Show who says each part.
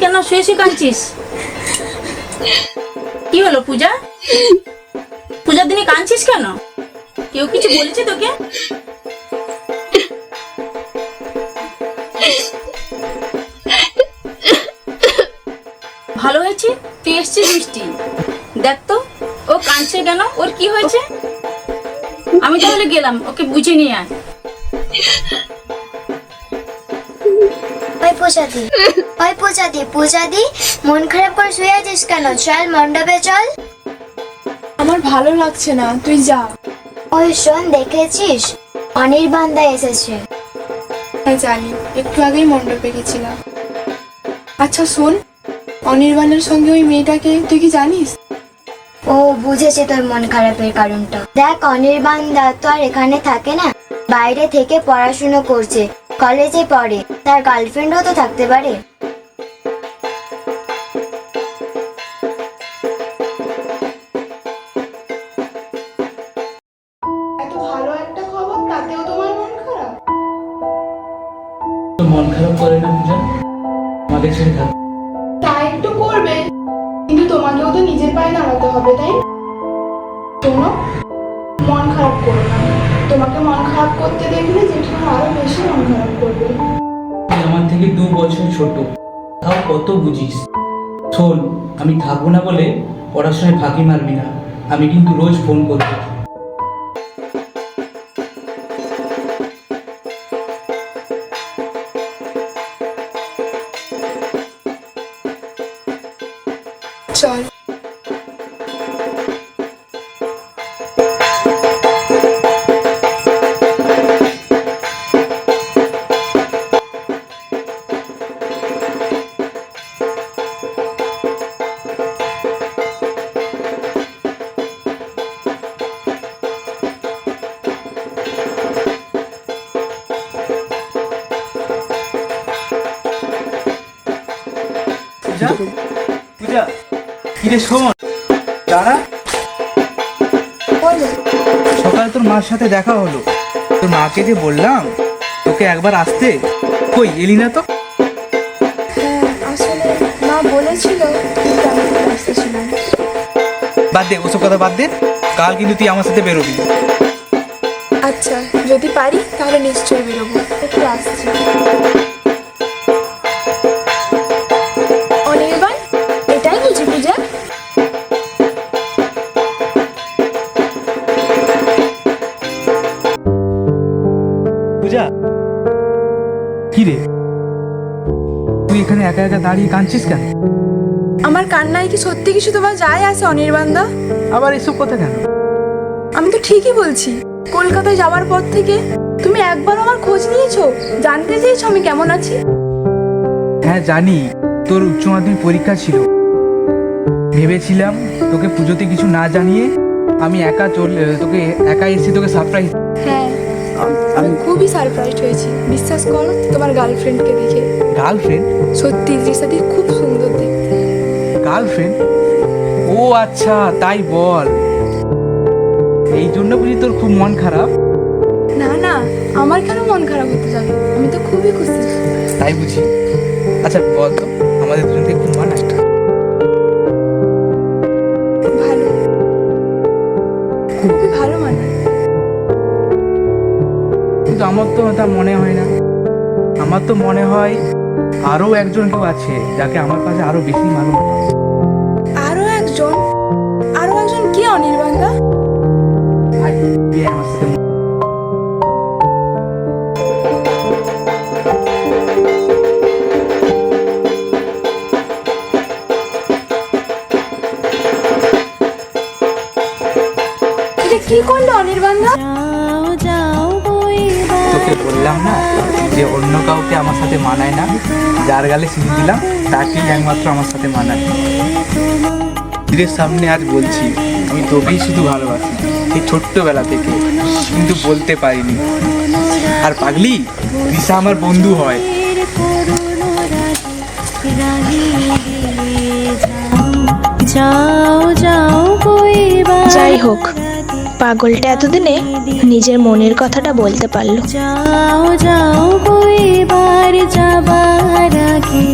Speaker 1: কেন শুয়ে শুয়ে কাঁদছিস? কি হলো পূজা? পূজার দিনে কাঁদছিস কেন? কেউ কিছু বলেছে তোকে? ভালো হয়েছে তুই এসছিস মিষ্টি। দেখ তো ও কাঁদছে কেন, ওর কি হয়েছে? আমি তাহলে গেলাম, ওকে বুঝে নিয়ে আয়।
Speaker 2: পূজাদি মন খারাপ করে শুয়ে আছিস কেন? চল মণ্ডপে চল।
Speaker 3: আমার ভালো লাগছে না, তুই যা।
Speaker 2: ওই শোন, দেখেছিস অনির্বাণদা এসেছে?
Speaker 3: হ্যাঁ জানি, একটু আগেই মণ্ডপে গেছিলাম। আচ্ছা শোন, অনির্বাণের সঙ্গে ওই মেয়েটাকে তুই কি জানিস?
Speaker 2: ও বুঝেছে তোর মন খারাপের কারণটা। দেখ, অনির্বাণদা তো আর এখানে থাকে না, বাইরে থেকে পড়াশুনো করছে, কলেজে পড়ে। তার গার্লফ্রেন্ডও তো থাকতে পারে।
Speaker 3: এত ভালো একটা খবর, তাতেও তোমার মন খারাপ?
Speaker 4: মন খারাপ করে না পূজা, আমাকে ছেড়ে থাক।
Speaker 3: তা একটু করবে, কিন্তু তোমাকেও তো নিজের পায়ে দাঁড়াতে হবে, তাই না? শোনো, মন খারাপ করো না। তোমাকে মন খারাপ করতে দেখলে জেঠিমা আরো বেশি মন খারাপ করবে।
Speaker 4: তুই আমার থেকে 2 বছর ছোট, তাও কত বুঝিস। শোন, আমি থাকবো না বলে পড়াশোনায় ফাঁকি মারবি না, আমি কিন্তু রোজ ফোন করবো।
Speaker 3: চল।
Speaker 4: পূজা, পূজা, কিরে শোন, দাঁড়া। সকালে তোর মার সাথে দেখা হলো, তোর মাকে যে বললাম তোকে একবার আসতে, কই এলি না তো?
Speaker 3: হ্যাঁ, আসলে মা বলেছিল, কিন্তু আমি একটু ব্যস্ত ছিলাম।
Speaker 4: বাদ দে ওসব কথা, বাদ দে। কাল কিন্তু তুই আমার সাথে বেরোবি।
Speaker 3: আচ্ছা, যদি পারি তাহলে নিশ্চয়ই বেরোবো। একটু আসছি। অনির্বাণ, এটাই বুঝি পূজা?
Speaker 4: পূজা, কি রে তুই এখানে একা একা দাঁড়িয়ে কাঁদছিস কেন?
Speaker 3: আমার কান্নায় কি সত্যি কিছু তোমার যায় আসে অনির্বাণদা?
Speaker 4: আবার এসব কথা কেন?
Speaker 3: আমি তো ঠিকই বলছি। কলকাতায় যাওয়ার পর থেকে তুমি একবার আমার খোঁজ নিয়েছো, জানতে চেয়েছো আমি কেমন আছি?
Speaker 4: হ্যাঁ জানি, তোর উচ্চ মাধ্যমিক পরীক্ষা ছিল, ভেবেছিলাম তোকে পুজোতে কিছু না জানিয়ে আমি তোকে একা এসে তোকে সারপ্রাইজ।
Speaker 3: হ্যাঁ, আমি খুবই সারপ্রাইজড হয়েছি। বিশ্বাস করো, তোমার গার্লফ্রেন্ডকে দেখে।
Speaker 4: গার্লফ্রেন্ড?
Speaker 3: সত্যি দৃষ্টাদি খুব সুন্দর দেখতে।
Speaker 4: গার্লফ্রেন্ড? ও আচ্ছা, তাই বল। এই জন্য বুঝি তোর খুব মন খারাপ?
Speaker 3: না না, আমার কেন মন খারাপ হতে যাবে, আমি তো খুবই খুশি।
Speaker 4: তাই বুঝি। আচ্ছা বল তো, আমাদের দুজন থেকে খুব মানায়?
Speaker 3: ভালো, খুবই ভালো মানায়।
Speaker 4: কিন্তু আমার তো তা মনে হয় না। আমার তো মনে হয় আরো একজন কেউ আছে যাকে আমার কাছে আরো বেশি মালুম।
Speaker 3: আরো একজন? আরো একজন কি অনির্বাণদা?
Speaker 4: আয়, তুই আমার সাথে।
Speaker 3: এটা কি করলো অনির্বাণদা?
Speaker 4: তোকে বললাম না যে অন্য কাউকে আমার সাথে মানায় না, যার গালে সিঁদুর দিলাম তাকেই একমাত্র আমার সাথে মানায়। তোদের সামনে আজ বলছি, আমি তোকেই শুধু ভালোবাসি, এই ছোট্টবেলা থেকে, কিন্তু বলতে পারিনি। আর পাগলি, দিশা আমার বন্ধু হয়।
Speaker 5: যাই হোক, পাগলটা এতদিনে নিজের মনের কথাটা বলতে পারলো।
Speaker 6: যাও যাও কইবার যাবার আগে